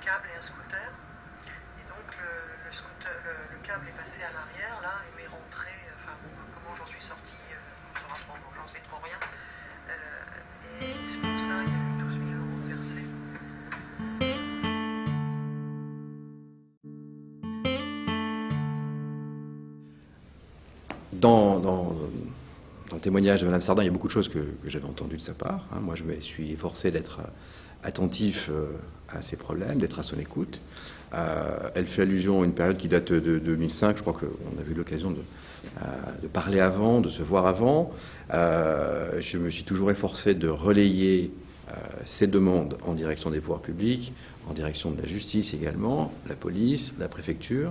câble et un scooter. Et donc le câble est passé à l'arrière là et m'est rentré. Enfin bon, comment j'en suis sorti, j'en sais trop rien. Et c'est pour ça il y a eu 12 000 euros versés. Dans le témoignage de Mme Sardin, il y a beaucoup de choses que j'avais entendues de sa part. Moi, je me suis efforcé d'être attentif à ses problèmes, d'être à son écoute. Elle fait allusion à une période qui date de 2005. Je crois qu'on a eu l'occasion de parler avant, de se voir avant. Je me suis toujours efforcé de relayer ces demandes en direction des pouvoirs publics, en direction de la justice également, la police, la préfecture.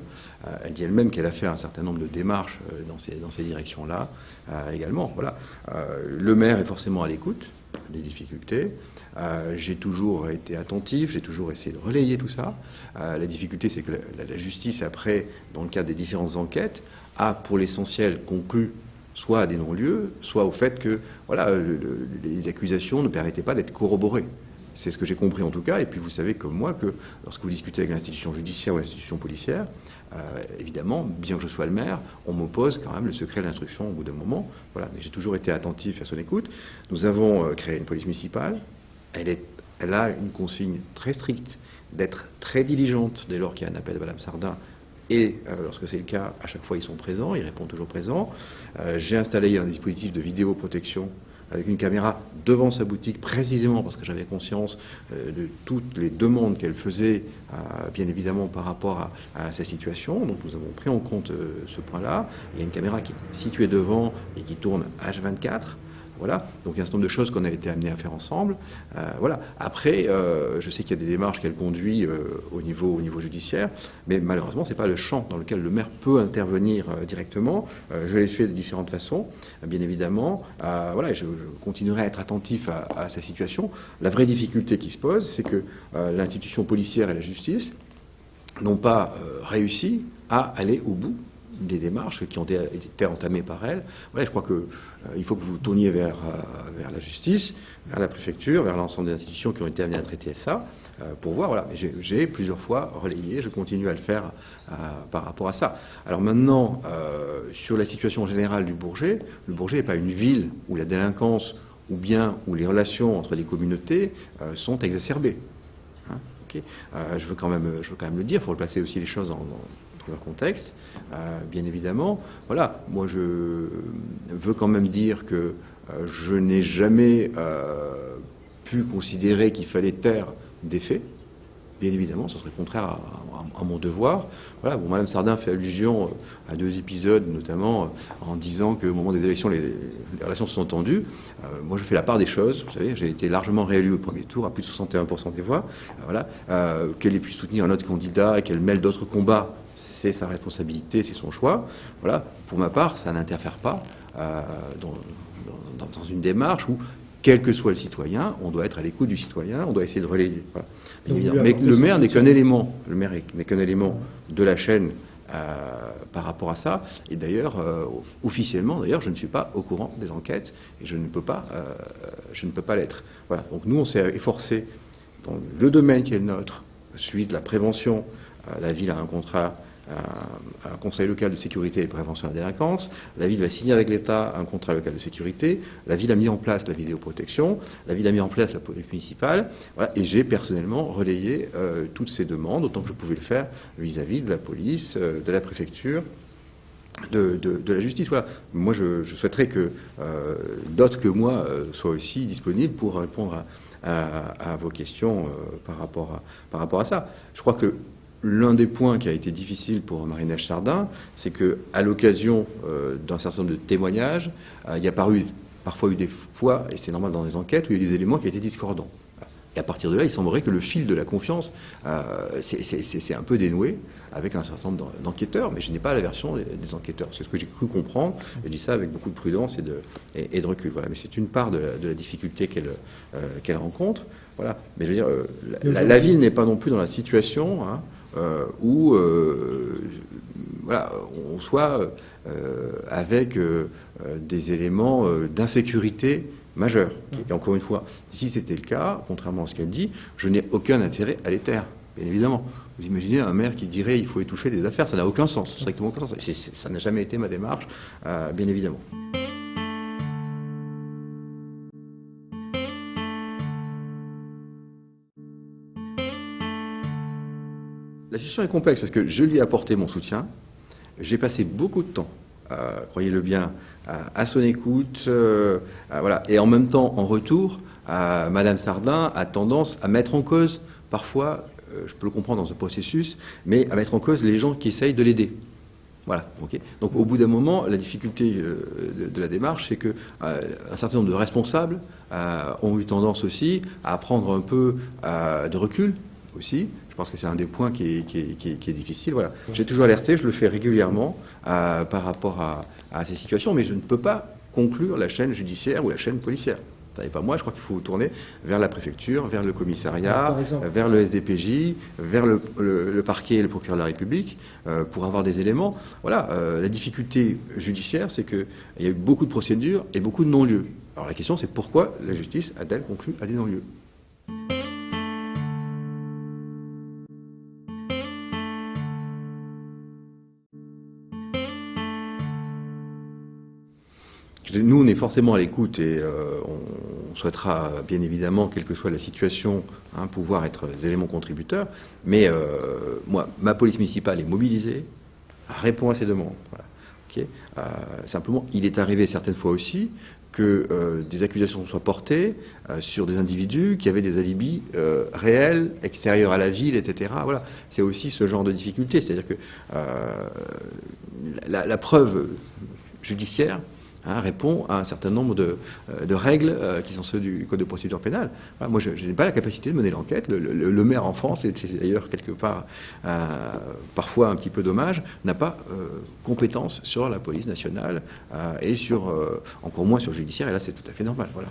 Elle dit elle-même qu'elle a fait un certain nombre de démarches dans ces directions-là également. Voilà. Le maire est forcément à l'écoute des difficultés. J'ai toujours été attentif, j'ai toujours essayé de relayer tout ça. La difficulté, c'est que la justice, après, dans le cadre des différentes enquêtes, a pour l'essentiel conclu soit à des non-lieux, soit au fait que voilà, les accusations ne permettaient pas d'être corroborées. C'est ce que j'ai compris en tout cas. Et puis vous savez comme moi que lorsque vous discutez avec l'institution judiciaire ou l'institution policière, évidemment, bien que je sois le maire, on m'oppose quand même le secret de l'instruction au bout d'un moment. Voilà. Mais j'ai toujours été attentif à son écoute. Nous avons créé une police municipale. Elle a une consigne très stricte d'être très diligente dès lors qu'il y a un appel de Mme Sardin. Et lorsque c'est le cas, à chaque fois, ils sont présents, ils répondent toujours présents. J'ai installé un dispositif de vidéoprotection avec une caméra devant sa boutique, précisément parce que j'avais conscience de toutes les demandes qu'elle faisait, bien évidemment, par rapport à sa situation. Donc nous avons pris en compte ce point-là. Il y a une caméra qui est située devant et qui tourne H24. Voilà, donc il y a un certain nombre de choses qu'on a été amenés à faire ensemble. Voilà. Après, je sais qu'il y a des démarches qu'elle conduit au niveau judiciaire, mais malheureusement, ce n'est pas le champ dans lequel le maire peut intervenir directement. Je l'ai fait de différentes façons, bien évidemment. Voilà, je continuerai à être attentif à sa situation. La vraie difficulté qui se pose, c'est que l'institution policière et la justice n'ont pas réussi à aller au bout des démarches qui ont été entamées par elle. Voilà, je crois qu'il faut que vous tourniez vers la justice, vers la préfecture, vers l'ensemble des institutions qui ont été amenées à traiter ça, pour voir. Voilà, j'ai plusieurs fois relayé, je continue à le faire par rapport à ça. Alors maintenant, sur la situation générale du Bourget, le Bourget n'est pas une ville où la délinquance ou bien où les relations entre les communautés sont exacerbées. Hein, okay. Je veux quand même le dire, il faut replacer aussi les choses dans leur contexte, bien évidemment. Voilà, moi je veux quand même dire que je n'ai jamais pu considérer qu'il fallait taire des faits. Bien évidemment, ce serait contraire à mon devoir. Voilà, bon, Mme Sardin fait allusion à 2 épisodes, notamment en disant qu'au moment des élections, les relations se sont tendues. Moi, je fais la part des choses. Vous savez, j'ai été largement réélu au premier tour, à plus de 61% des voix. Voilà, qu'elle ait pu soutenir un autre candidat et qu'elle mêle d'autres combats, c'est sa responsabilité, c'est son choix. Voilà, pour ma part, ça n'interfère pas dans une démarche où, quel que soit le citoyen, on doit être à l'écoute du citoyen, on doit essayer de relayer. Voilà. Mais le maire n'est qu'un élément. Le maire n'est qu'un élément de la chaîne par rapport à ça. Et d'ailleurs, officiellement, je ne suis pas au courant des enquêtes et je ne peux pas l'être. Voilà. Donc nous, on s'est efforcé dans le domaine qui est le nôtre, celui de la prévention. La ville a un contrat, un conseil local de sécurité et de prévention de la délinquance. La ville va signer avec l'État un contrat local de sécurité. La ville a mis en place la vidéoprotection. La ville a mis en place la police municipale. Voilà. Et j'ai personnellement relayé toutes ces demandes, autant que je pouvais le faire vis-à-vis de la police, de la préfecture, de la justice. Voilà. Moi, je souhaiterais que d'autres que moi soient aussi disponibles pour répondre à vos questions par rapport à ça. Je crois que l'un des points qui a été difficile pour Marie-Neige Sardin, c'est qu'à l'occasion d'un certain nombre de témoignages, il y a parfois eu des fois, et c'est normal dans les enquêtes, où il y a eu des éléments qui étaient discordants. Et à partir de là, il semblerait que le fil de la confiance, c'est un peu dénoué avec un certain nombre d'enquêteurs, mais je n'ai pas la version des enquêteurs. C'est ce que j'ai cru comprendre. Je dis ça avec beaucoup de prudence et de recul. Voilà. Mais c'est une part de la difficulté qu'elle rencontre. Voilà. Mais je veux dire, la ville n'est pas non plus dans la situation où voilà, on soit avec des éléments d'insécurité majeurs. Et encore une fois, si c'était le cas, contrairement à ce qu'elle dit, je n'ai aucun intérêt à les taire. bien évidemment. Vous imaginez un maire qui dirait il faut étouffer les affaires, ça n'a aucun sens, strictement aucun sens. Ça n'a jamais été ma démarche, bien évidemment. La situation est complexe parce que je lui ai apporté mon soutien. J'ai passé beaucoup de temps, croyez-le bien, à son écoute. Voilà. Et en même temps, en retour, Madame Sardin a tendance à mettre en cause, parfois, je peux le comprendre dans ce processus, mais à mettre en cause les gens qui essayent de l'aider. Voilà. Okay. Donc au bout d'un moment, la difficulté de la démarche, c'est que un certain nombre de responsables ont eu tendance aussi à prendre un peu de recul aussi. Je pense que c'est un des points qui est difficile. Voilà. J'ai toujours alerté, je le fais régulièrement par rapport à ces situations, mais je ne peux pas conclure la chaîne judiciaire ou la chaîne policière. Et pas moi, je crois qu'il faut vous tourner vers la préfecture, vers le commissariat, vers le SDPJ, vers le parquet et le procureur de la République pour avoir des éléments. Voilà, la difficulté judiciaire, c'est qu'il y a eu beaucoup de procédures et beaucoup de non-lieux. Alors la question, c'est pourquoi la justice a-t-elle conclu à des non-lieux ? Nous, on est forcément à l'écoute et on souhaitera bien évidemment, quelle que soit la situation, pouvoir être des éléments contributeurs. Mais moi, ma police municipale est mobilisée, répond à ces demandes. Voilà. Okay. Simplement, il est arrivé certaines fois aussi que des accusations soient portées sur des individus qui avaient des alibis réels, extérieurs à la ville, etc. Voilà. C'est aussi ce genre de difficulté. C'est-à-dire que la preuve judiciaire répond à un certain nombre de règles qui sont ceux du Code de procédure pénale. Voilà, moi, je n'ai pas la capacité de mener l'enquête. Le maire en France, et c'est d'ailleurs quelque part parfois un petit peu dommage, n'a pas compétence sur la police nationale et sur encore moins sur le judiciaire. Et là, c'est tout à fait normal. Voilà.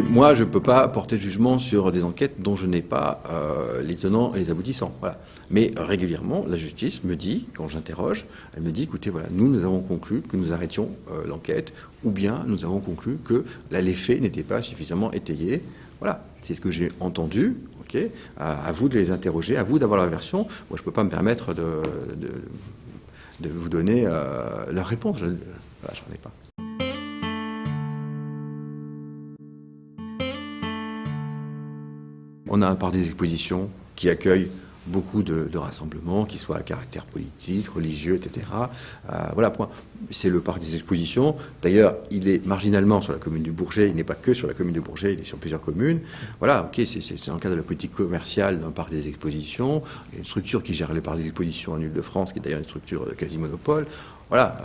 Moi, je ne peux pas porter de jugement sur des enquêtes dont je n'ai pas les tenants et les aboutissants. Voilà. Mais régulièrement, la justice me dit, quand j'interroge, elle me dit, écoutez, voilà, nous avons conclu que nous arrêtions l'enquête, ou bien nous avons conclu que les faits n'étaient pas suffisamment étayés. Voilà, c'est ce que j'ai entendu. Okay. À vous de les interroger, à vous d'avoir leur version. Moi, je ne peux pas me permettre de vous donner leur réponse. Voilà, j'en ai pas. On a un parc des expositions qui accueille beaucoup de rassemblements, qui soient à caractère politique, religieux, etc. Voilà, point. C'est le parc des expositions. D'ailleurs, il est marginalement sur la commune du Bourget. Il n'est pas que sur la commune du Bourget, il est sur plusieurs communes. Voilà, ok, c'est dans le cadre de la politique commerciale d'un parc des expositions. Il y a une structure qui gère les parcs des expositions en Ile-de-France, qui est d'ailleurs une structure de quasi-monopole. Voilà,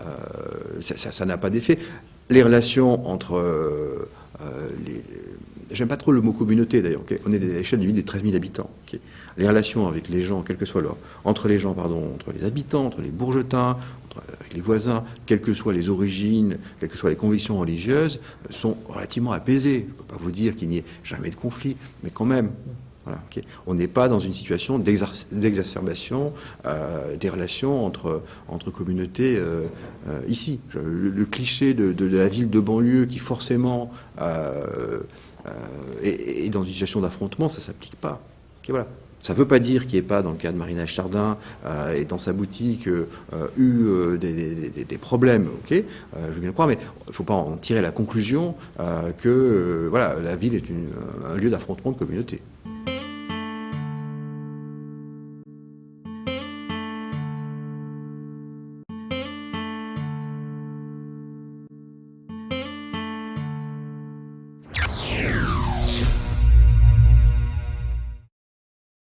ça n'a pas d'effet. Les relations entre j'aime pas trop le mot communauté d'ailleurs. Okay. On est à l'échelle d'une ville de 13 000 habitants. Okay. Les relations avec les gens, quel que soit entre les habitants, entre les Bourgetins, avec les voisins, quelles que soient les origines, quelles que soient les convictions religieuses, sont relativement apaisées. Je ne peux pas vous dire qu'il n'y ait jamais de conflit, mais quand même. Voilà, okay. On n'est pas dans une situation d'exacerbation des relations entre communautés ici. Le cliché de la ville de banlieue qui forcément est dans une situation d'affrontement, ça ne s'applique pas. Okay, voilà. Ça ne veut pas dire qu'il n'y ait pas, dans le cas de Marina Chardin et dans sa boutique, eu des problèmes. Okay, je veux bien le croire, mais il ne faut pas en tirer la conclusion que voilà, la ville est un lieu d'affrontement de communauté.